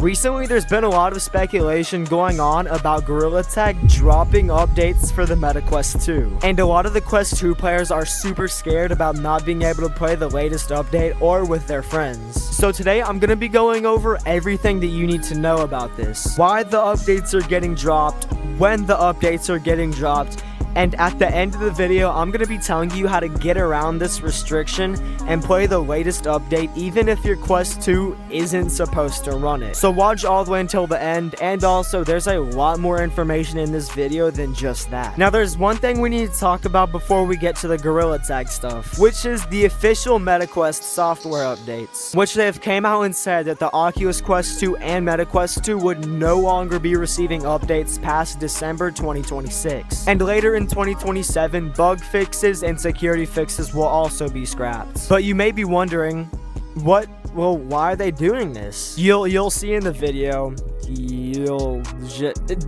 Recently, there's been a lot of speculation going on about Gorilla Tag dropping updates for the MetaQuest 2. And a lot of the Quest 2 players are super scared about not being able to play the latest update or with their friends. So today, I'm going to be going over everything that you need to know about this. Why the updates are getting dropped, when the updates are getting dropped, and at the end of the video, I'm going to be telling you how to get around this restriction and play the latest update even if your Quest 2 isn't supposed to run it. So watch all the way until the end, and also there's a lot more information in this video than just that. Now there's one thing we need to talk about before we get to the Gorilla Tag stuff, which is the official MetaQuest software updates, which they have came out and said that the Oculus Quest 2 and MetaQuest 2 would no longer be receiving updates past December 2026. And later in 2027, bug fixes and security fixes will also be scrapped. But you may be wondering, why are they doing this? You'll see in the video. You'll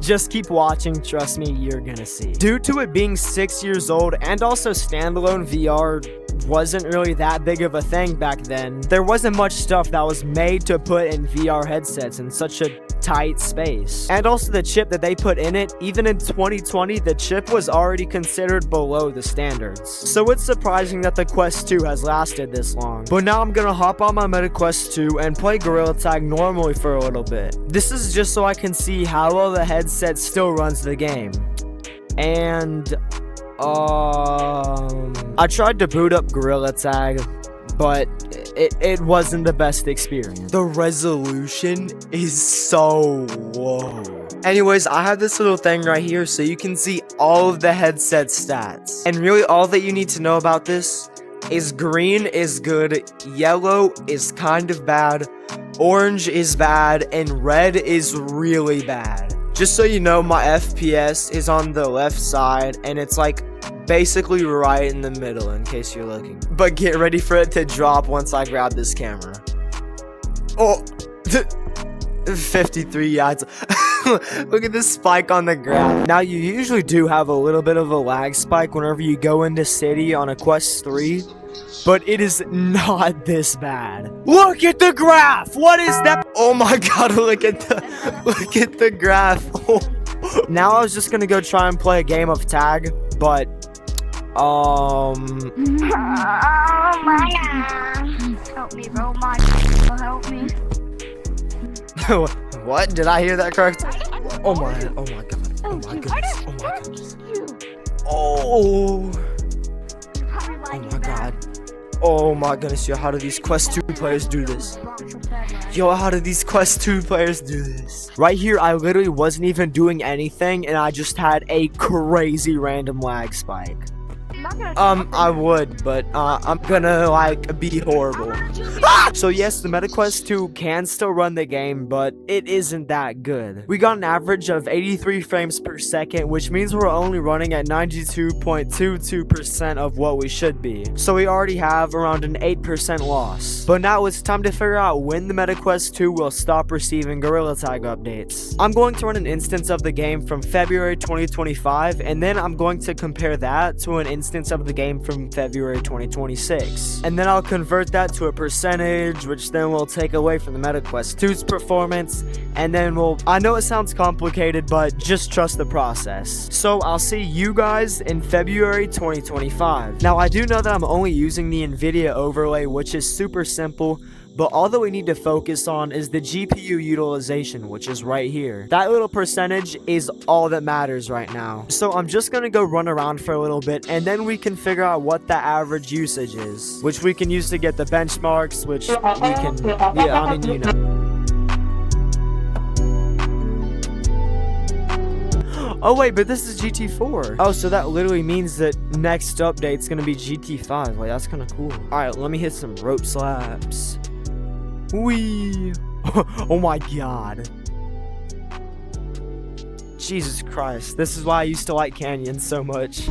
just keep watching, trust me, you're gonna see. Due to it being 6 years old and also standalone VR wasn't really that big of a thing back then, there wasn't much stuff that was made to put in VR headsets in such a tight space. And also the chip that they put in it, even in 2020, the chip was already considered below the standards. So it's surprising that the Quest 2 has lasted this long. But now I'm gonna hop on my MetaQuest 2 and play Gorilla Tag normally for a little bit. This is just so I can see how well the headset still runs the game. And I tried to boot up Gorilla Tag, but it wasn't the best experience. The resolution is so low. Anyways, I have this little thing right here so you can see all of the headset stats. And really all that you need to know about this is green is good, yellow is kind of bad, orange is bad, and red is really bad. Just so you know, my FPS is on the left side and it's like basically right in the middle in case you're looking. But get ready for it to drop once I grab this camera. Oh, 53 yards. Look at this spike on the graph. Now you usually do have a little bit of a lag spike whenever you go into city on a Quest 3, but it is not this bad. Look at the graph. What is that? Oh my god, look at the graph. Now I was just gonna go try and play a game of tag, but oh my god. Help me, bro. Help me. What? Did I hear that correct? Oh my god. Oh my goodness. Oh my goodness. Oh my god. Oh my goodness, yo, how do these Quest 2 players do this? Yo, how do these Quest 2 players do this? Right here, I literally wasn't even doing anything, and I just had a crazy random lag spike. I would, but I'm gonna like be horrible. So yes, the MetaQuest 2 can still run the game, but it isn't that good. We got an average of 83 frames per second, which means we're only running at 92.22% of what we should be. So we already have around an 8% loss. But now it's time to figure out when the MetaQuest 2 will stop receiving Gorilla Tag updates. I'm going to run an instance of the game from February 2025, and then I'm going to compare that to an instance of the game from February 2026. And then I'll convert that to a percentage, which then will take away from the MetaQuest 2's performance, and then I know it sounds complicated, but just trust the process. So I'll see you guys in February 2025. Now I do know that I'm only using the NVIDIA overlay, which is super simple, but all that we need to focus on is the GPU utilization, which is right here. That little percentage is all that matters right now. So I'm just gonna go run around for a little bit, and then we can figure out what the average usage is, which we can use to get the benchmarks, which we can, yeah, I mean, you know. Oh wait, but this is GT4. Oh, so that literally means that next update's gonna be GT5. Like, that's kind of cool. Alright, let me hit some rope slaps. Wee! Oh my god. Jesus Christ. This is why I used to like canyons so much.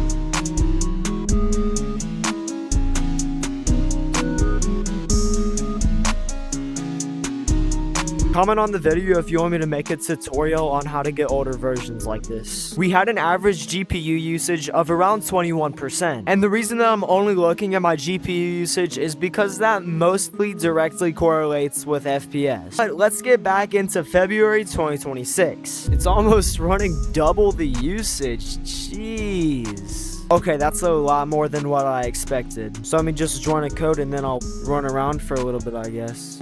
Comment on the video if you want me to make a tutorial on how to get older versions like this. We had an average GPU usage of around 21%. And the reason that I'm only looking at my GPU usage is because that mostly directly correlates with FPS. But let's get back into February 2026. It's almost running double the usage. Jeez. Okay, that's a lot more than what I expected. So let me just join a code and then I'll run around for a little bit, I guess.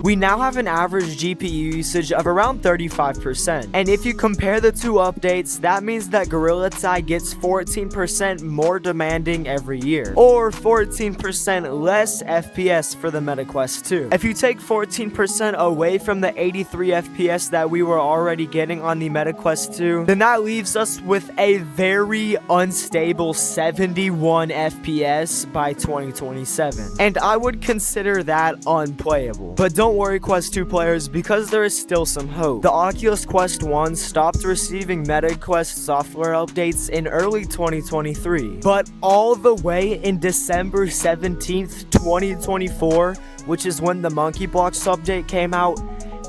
We now have an average GPU usage of around 35%. And if you compare the two updates, that means that Gorilla Tag gets 14% more demanding every year, or 14% less FPS for the MetaQuest 2. If you take 14% away from the 83 FPS that we were already getting on the MetaQuest 2, then that leaves us with a very unstable 71 FPS by 2027. And I would consider that unplayable. But don't worry, Quest 2 players, because there is still some hope. The Oculus Quest 1 stopped receiving MetaQuest software updates in early 2023, but all the way in December 17th, 2024, which is when the Monkey Blocks update came out,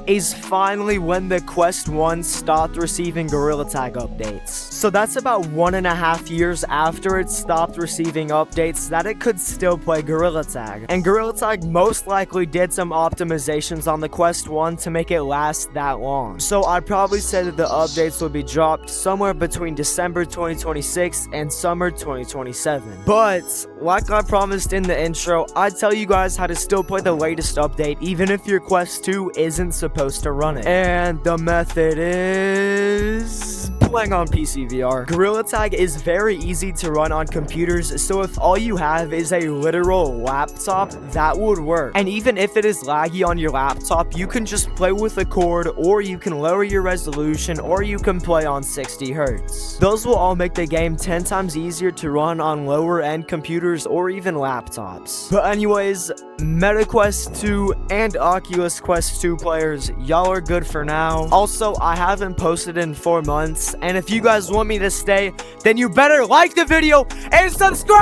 is finally when the Quest 1 stopped receiving Gorilla Tag updates. So that's about 1.5 years after it stopped receiving updates that it could still play Gorilla Tag. And Gorilla Tag most likely did some optimizations on the Quest 1 to make it last that long. So I'd probably say that the updates would be dropped somewhere between December 2026 and summer 2027. But like I promised in the intro, I'd tell you guys how to still play the latest update even if your Quest 2 isn't supposed to run it. And the method is playing on PC VR. Gorilla Tag is very easy to run on computers, so if all you have is a literal laptop, that would work. And even if it is laggy on your laptop, you can just play with a cord, or you can lower your resolution, or you can play on 60 Hz. Those will all make the game 10 times easier to run on lower end computers or even laptops. But anyways, MetaQuest 2 and Oculus Quest 2 players, y'all are good for now. Also, I haven't posted in 4 months, and if you guys want me to stay, then you better like the video and subscribe!